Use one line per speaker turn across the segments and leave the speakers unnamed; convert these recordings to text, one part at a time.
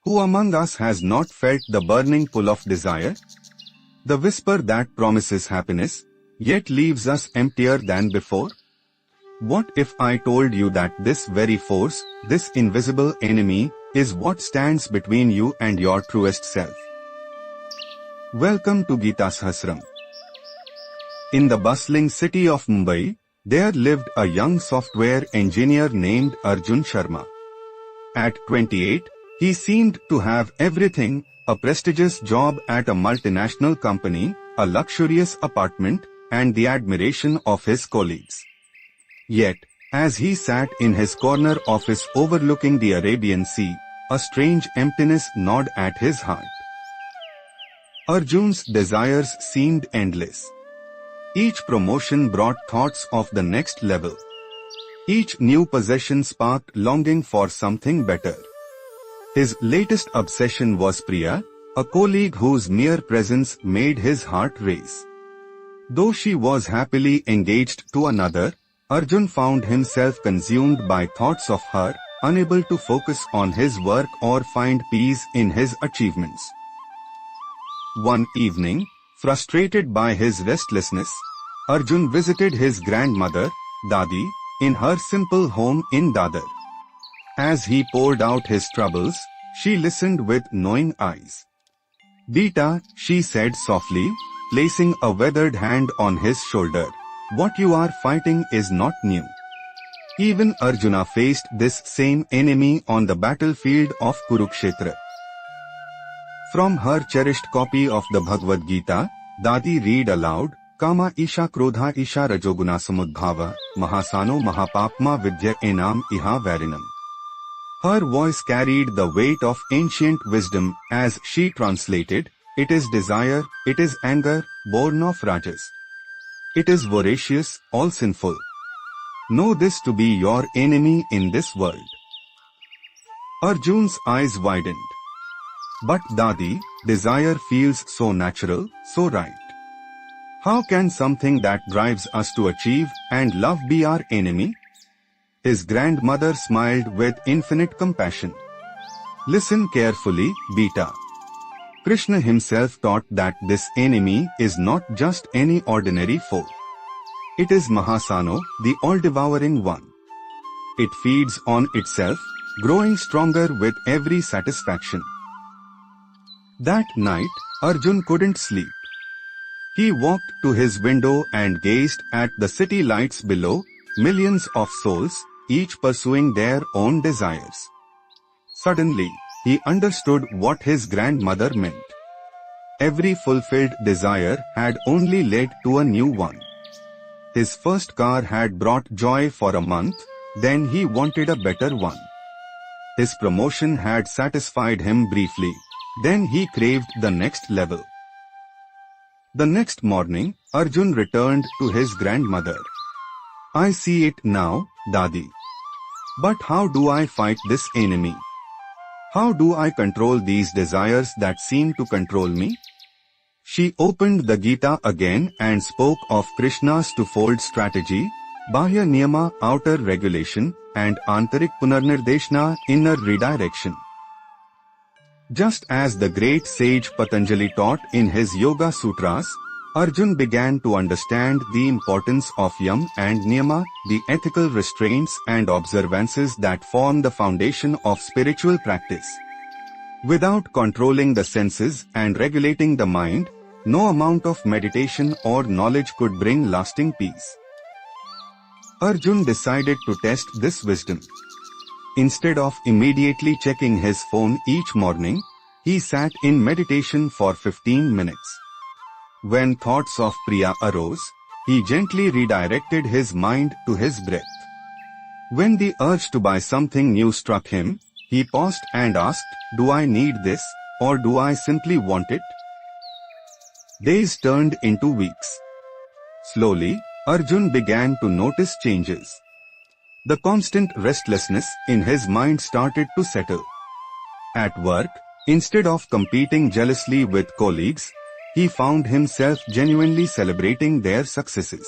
Who among us has not felt the burning pull of desire? The whisper that promises happiness, yet leaves us emptier than before? What if I told you that this very force, this invisible enemy, is what stands between you and your truest self? Welcome to Gita Sahasram. In the bustling city of Mumbai, there lived a young software engineer named Arjun Sharma. At 28, he seemed to have everything: a prestigious job at a multinational company, a luxurious apartment, and the admiration of his colleagues. Yet, as he sat in his corner office overlooking the Arabian Sea, a strange emptiness gnawed at his heart. Arjun's desires seemed endless. Each promotion brought thoughts of the next level. Each new possession sparked longing for something better. His latest obsession was Priya, a colleague whose mere presence made his heart race. Though she was happily engaged to another, Arjun found himself consumed by thoughts of her, unable to focus on his work or find peace in his achievements. One evening, frustrated by his restlessness, Arjun visited his grandmother, Dadi, in her simple home in Dadar. As he poured out his troubles, she listened with knowing eyes. "Beta," she said softly, placing a weathered hand on his shoulder, "what you are fighting is not new. Even Arjuna faced this same enemy on the battlefield of Kurukshetra." From her cherished copy of the Bhagavad Gita, Dadi read aloud, "Kama isha krodha isha rajoguna samudbhava, mahasano mahapapma vidya enam iha varinam." Her voice carried the weight of ancient wisdom as she translated, "It is desire, it is anger, born of rajas. It is voracious, all sinful. Know this to be your enemy in this world." Arjun's eyes widened. "But Dadi, desire feels so natural, so right. How can something that drives us to achieve and love be our enemy?" His grandmother smiled with infinite compassion. "Listen carefully, Beta. Krishna himself taught that this enemy is not just any ordinary foe. It is Mahasano, the all-devouring one. It feeds on itself, growing stronger with every satisfaction." That night, Arjun couldn't sleep. He walked to his window and gazed at the city lights below, millions of souls, each pursuing their own desires. Suddenly, he understood what his grandmother meant. Every fulfilled desire had only led to a new one. His first car had brought joy for a month, then he wanted a better one. His promotion had satisfied him briefly, then he craved the next level. The next morning, Arjun returned to his grandmother. "I see it now, Dadi. But how do I fight this enemy? How do I control these desires that seem to control me?" She opened the Gita again and spoke of Krishna's twofold strategy: Bahya Niyama, outer regulation, and Antarik Punarnirdeshna, inner redirection. Just as the great sage Patanjali taught in his Yoga Sutras, Arjun began to understand the importance of Yam and Niyama, the ethical restraints and observances that form the foundation of spiritual practice. Without controlling the senses and regulating the mind, no amount of meditation or knowledge could bring lasting peace. Arjun decided to test this wisdom. Instead of immediately checking his phone each morning, he sat in meditation for 15 minutes. When thoughts of Priya arose, he gently redirected his mind to his breath. When the urge to buy something new struck him, he paused and asked, "Do I need this, or do I simply want it?" Days turned into weeks. Slowly, Arjun began to notice changes. The constant restlessness in his mind started to settle. At work, instead of competing jealously with colleagues, he found himself genuinely celebrating their successes.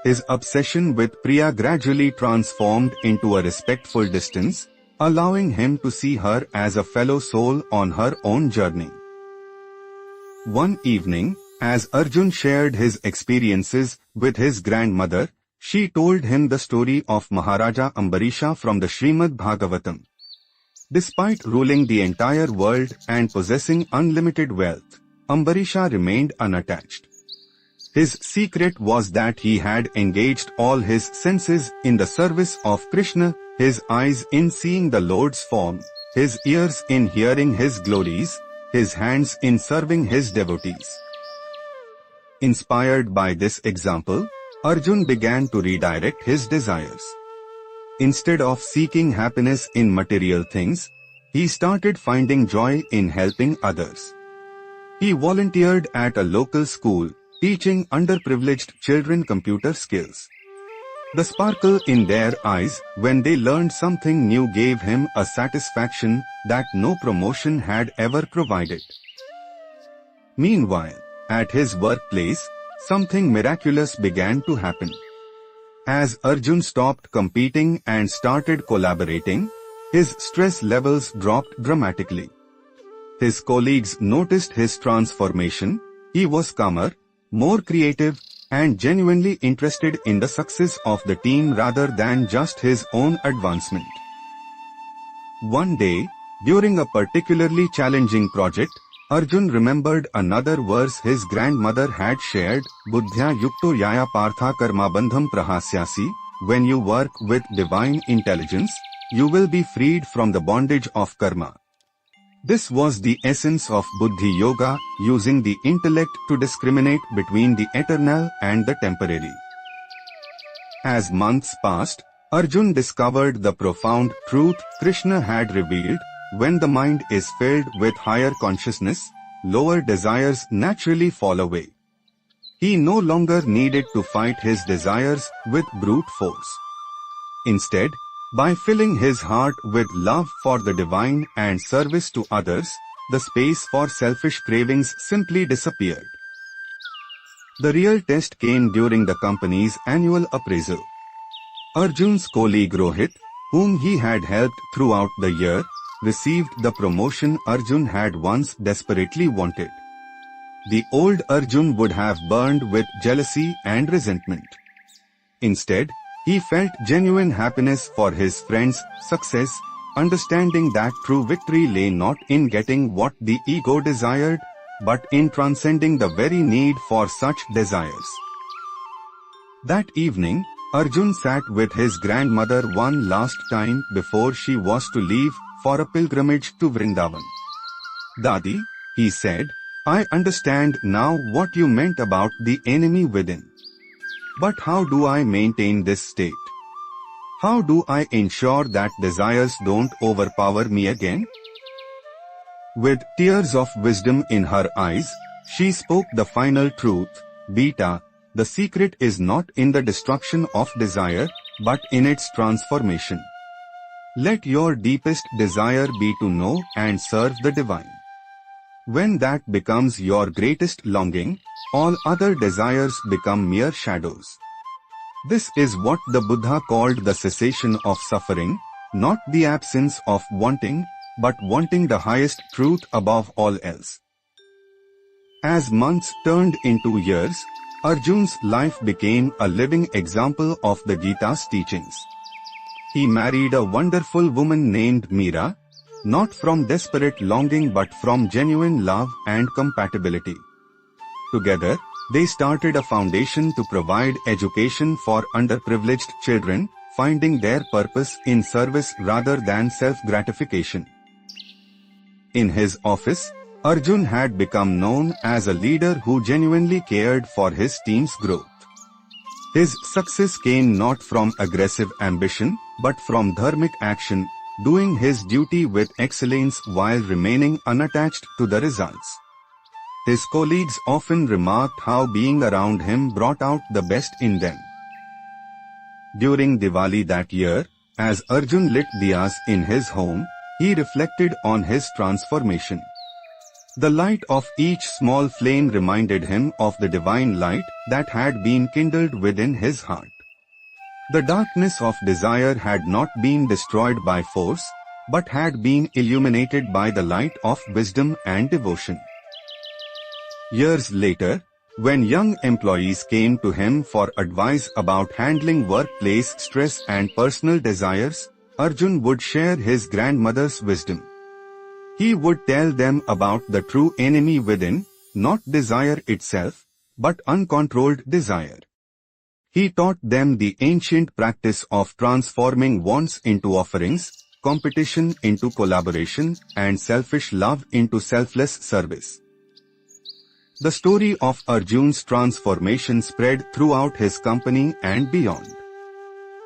His obsession with Priya gradually transformed into a respectful distance, allowing him to see her as a fellow soul on her own journey. One evening, as Arjun shared his experiences with his grandmother, she told him the story of Maharaja Ambarisha from the Srimad Bhagavatam. Despite ruling the entire world and possessing unlimited wealth, Ambarisha remained unattached. His secret was that he had engaged all his senses in the service of Krishna, his eyes in seeing the Lord's form, his ears in hearing his glories, his hands in serving his devotees. Inspired by this example, Arjun began to redirect his desires. Instead of seeking happiness in material things, he started finding joy in helping others. He volunteered at a local school, teaching underprivileged children computer skills. The sparkle in their eyes when they learned something new gave him a satisfaction that no promotion had ever provided. Meanwhile, at his workplace, something miraculous began to happen. As Arjun stopped competing and started collaborating, his stress levels dropped dramatically. His colleagues noticed his transformation. He was calmer, more creative, and genuinely interested in the success of the team rather than just his own advancement. One day, during a particularly challenging project, Arjun remembered another verse his grandmother had shared, Buddhya yukto yaya partha karma bandham prahasyasi. When you work with divine intelligence, you will be freed from the bondage of karma. This was the essence of Buddhi Yoga, using the intellect to discriminate between the eternal and the temporary. As months passed, Arjun discovered the profound truth Krishna had revealed. When the mind is filled with higher consciousness, lower desires naturally fall away. He no longer needed to fight his desires with brute force. Instead, by filling his heart with love for the divine and service to others, the space for selfish cravings simply disappeared. The real test came during the company's annual appraisal. Arjun's colleague Rohit, whom he had helped throughout the year, received the promotion Arjun had once desperately wanted. The old Arjun would have burned with jealousy and resentment. Instead, he felt genuine happiness for his friend's success, understanding that true victory lay not in getting what the ego desired, but in transcending the very need for such desires. That evening, Arjun sat with his grandmother one last time before she was to leave for a pilgrimage to Vrindavan. Dadi, he said, I understand now what you meant about the enemy within. But how do I maintain this state? How do I ensure that desires don't overpower me again? With tears of wisdom in her eyes, she spoke the final truth, Beta, the secret is not in the destruction of desire, but in its transformation. Let your deepest desire be to know and serve the divine. When that becomes your greatest longing, all other desires become mere shadows. This is what the Buddha called the cessation of suffering, not the absence of wanting, but wanting the highest truth above all else. As months turned into years, Arjun's life became a living example of the Gita's teachings. He married a wonderful woman named Meera, not from desperate longing but from genuine love and compatibility. Together, they started a foundation to provide education for underprivileged children, finding their purpose in service rather than self-gratification. In his office, Arjun had become known as a leader who genuinely cared for his team's growth. His success came not from aggressive ambition, but from dharmic action, doing his duty with excellence while remaining unattached to the results. His colleagues often remarked how being around him brought out the best in them. During Diwali that year, as Arjun lit diyas in his home, he reflected on his transformation. The light of each small flame reminded him of the divine light that had been kindled within his heart. The darkness of desire had not been destroyed by force, but had been illuminated by the light of wisdom and devotion. Years later, when young employees came to him for advice about handling workplace stress and personal desires, Arjun would share his grandmother's wisdom. He would tell them about the true enemy within, not desire itself, but uncontrolled desire. He taught them the ancient practice of transforming wants into offerings, competition into collaboration, and selfish love into selfless service. The story of Arjun's transformation spread throughout his company and beyond.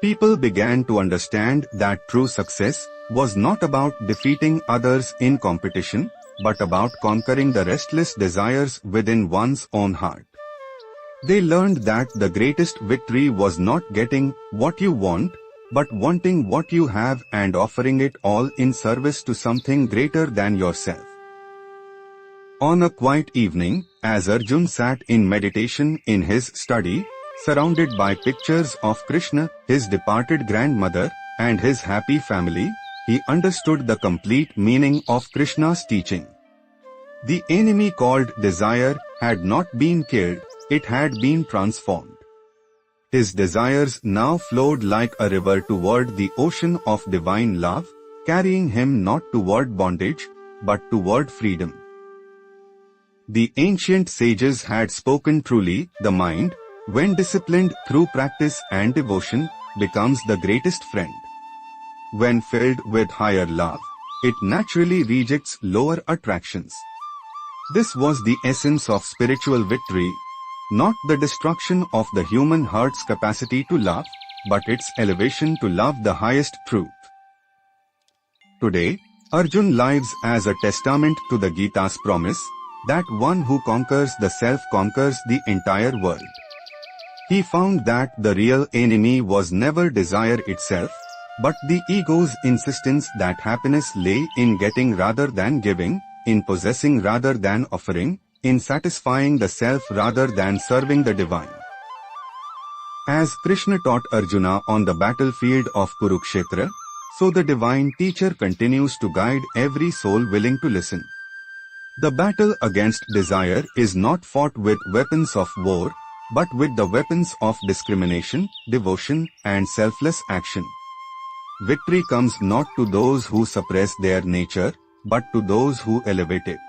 People began to understand that true success was not about defeating others in competition, but about conquering the restless desires within one's own heart. They learned that the greatest victory was not getting what you want, but wanting what you have and offering it all in service to something greater than yourself. On a quiet evening, as Arjun sat in meditation in his study, surrounded by pictures of Krishna, his departed grandmother, and his happy family, he understood the complete meaning of Krishna's teaching. The enemy called desire had not been killed, it had been transformed. His desires now flowed like a river toward the ocean of divine love, carrying him not toward bondage, but toward freedom. The ancient sages had spoken truly, the mind, when disciplined through practice and devotion, becomes the greatest friend. When filled with higher love, it naturally rejects lower attractions. This was the essence of spiritual victory, not the destruction of the human heart's capacity to love, but its elevation to love the highest truth. Today, Arjun lives as a testament to the Gita's promise, that one who conquers the self conquers the entire world. He found that the real enemy was never desire itself, but the ego's insistence that happiness lay in getting rather than giving, in possessing rather than offering, in satisfying the self rather than serving the divine. As Krishna taught Arjuna on the battlefield of Kurukshetra, so the divine teacher continues to guide every soul willing to listen. The battle against desire is not fought with weapons of war, but with the weapons of discrimination, devotion, and selfless action. Victory comes not to those who suppress their nature, but to those who elevate it.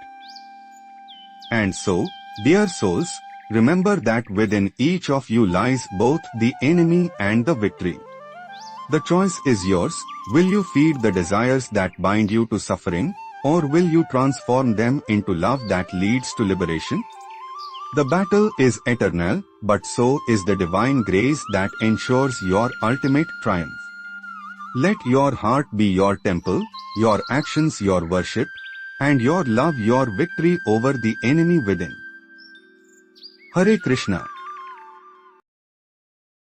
And so, dear souls, remember that within each of you lies both the enemy and the victory. The choice is yours. Will you feed the desires that bind you to suffering, or will you transform them into love that leads to liberation? The battle is eternal, but so is the divine grace that ensures your ultimate triumph. Let your heart be your temple, your actions your worship, and your love your victory over the enemy within. Hare Krishna.